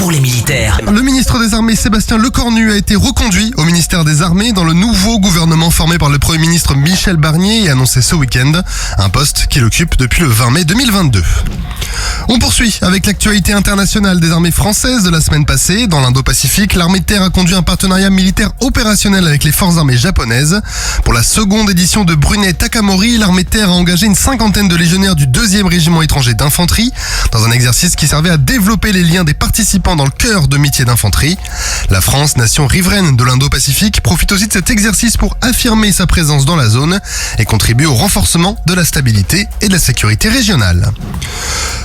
pour les militaires. Le ministre des Armées Sébastien Lecornu a été reconduit au ministère des Armées dans le nouveau gouvernement formé par le Premier ministre Michel Barnier et annoncé ce week-end, un poste qu'il occupe depuis le 20 mai 2022. On poursuit avec l'actualité internationale des armées françaises de la semaine passée. Dans l'Indo-Pacifique, l'armée de terre a conduit un partenariat militaire opérationnel avec les forces armées japonaises. Pour la seconde édition de Brunei Takamori, l'armée de terre a engagé une cinquantaine de légionnaires du 2e régiment étranger d'infanterie dans un exercice qui servait à développer les liens des participants dans le cœur de métiers d'infanterie. La France, nation riveraine de l'Indo-Pacifique, profite aussi de cet exercice pour affirmer sa présence dans la zone et contribuer au renforcement de la stabilité et de la sécurité régionale.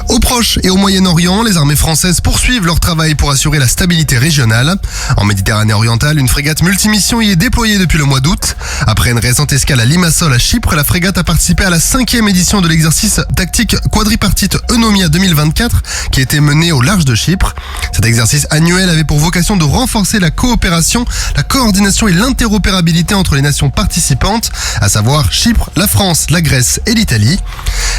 Au Proche et au Moyen-Orient, les armées françaises poursuivent leur travail pour assurer la stabilité régionale. En Méditerranée orientale, une frégate multimission y est déployée depuis le mois d'août. Après une récente escale à Limassol à Chypre, la frégate a participé à la 5e édition de l'exercice tactique quadripartite Eunomia 2024 qui a été mené au large de Chypre. Cet exercice annuel avait pour vocation de renforcer la coopération, la coordination et l'interopérabilité entre les nations participantes, à savoir Chypre, la France, la Grèce et l'Italie.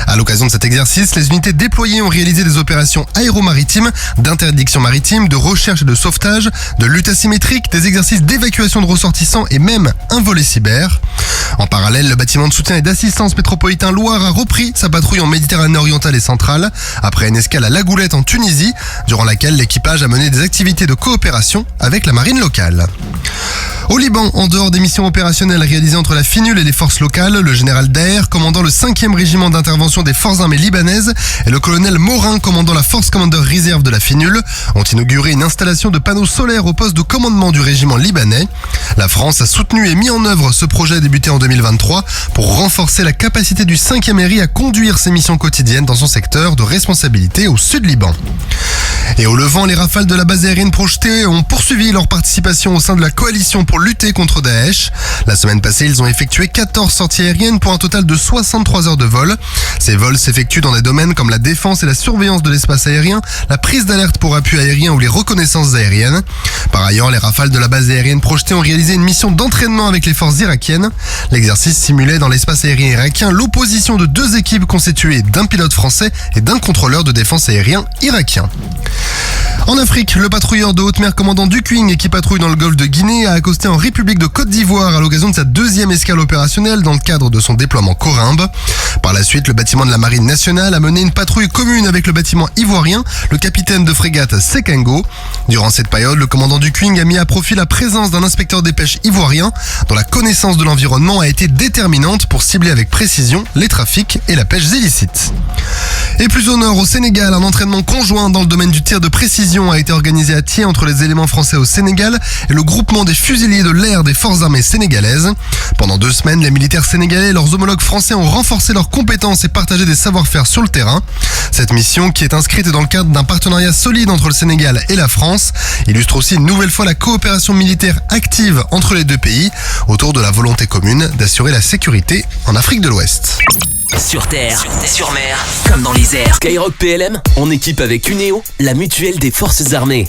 À l'occasion de cet exercice, les unités déployées ont réalisé des opérations aéromaritimes, d'interdiction maritime, de recherche et de sauvetage, de lutte asymétrique, des exercices d'évacuation de ressortissants et même un volet cyber. En parallèle, le bâtiment de soutien et d'assistance métropolitain Loire a repris sa patrouille en Méditerranée orientale et centrale après une escale à La Goulette en Tunisie, durant laquelle l'équipage a mené des activités de coopération avec la marine locale. Au Liban, en dehors des missions opérationnelles réalisées entre la FINUL et les forces locales, le général Daher, commandant le 5e régiment d'intervention des forces armées libanaises, et le colonel Morin, commandant la force commandeur réserve de la FINUL, ont inauguré une installation de panneaux solaires au poste de commandement du régiment libanais. La France a soutenu et mis en œuvre ce projet débuté en 2023 pour renforcer la capacité du 5e RI à conduire ses missions quotidiennes dans son secteur de responsabilité au sud Liban. Et au Levant, les rafales de la base aérienne projetée ont poursuivi leur participation au sein de la coalition pour lutter contre Daesh. La semaine passée, ils ont effectué 14 sorties aériennes pour un total de 63 heures de vol. Ces vols s'effectuent dans des domaines comme la défense et la surveillance de l'espace aérien, la prise d'alerte pour appui aérien ou les reconnaissances aériennes. Par ailleurs, les rafales de la base aérienne projetée ont réalisé une mission d'entraînement avec les forces irakiennes. L'exercice simulait dans l'espace aérien irakien l'opposition de 2 équipes constituées d'un pilote français et d'un contrôleur de défense aérien irakien. En Afrique, le patrouilleur de haute mer commandant Dukwing, qui patrouille dans le golfe de Guinée, a accosté en République de Côte d'Ivoire à l'occasion de sa 2e escale opérationnelle dans le cadre de son déploiement Corimbe. Par la suite, le bâtiment de la Marine nationale a mené une patrouille commune avec le bâtiment ivoirien, le capitaine de frégate Sekengo. Durant cette période, le commandant Dukwing a mis à profit la présence d'un inspecteur des pêches ivoirien dont la connaissance de l'environnement a été déterminante pour cibler avec précision les trafics et la pêche illicite. Et plus au nord, au Sénégal, un entraînement conjoint dans le domaine du tir de précision a été organisé à Thiès entre les éléments français au Sénégal et le groupement des fusiliers de l'air des forces armées sénégalaises. Pendant 2 semaines, les militaires sénégalais et leurs homologues français ont renforcé leurs compétences et partagé des savoir-faire sur le terrain. Cette mission, qui est inscrite dans le cadre d'un partenariat solide entre le Sénégal et la France, illustre aussi une nouvelle fois la coopération militaire active entre les 2 pays autour de la volonté commune d'assurer la sécurité en Afrique de l'Ouest. Sur terre, sur mer, comme dans les airs. Skyrock PLM, en équipe avec Uneo, la mutuelle des forces armées.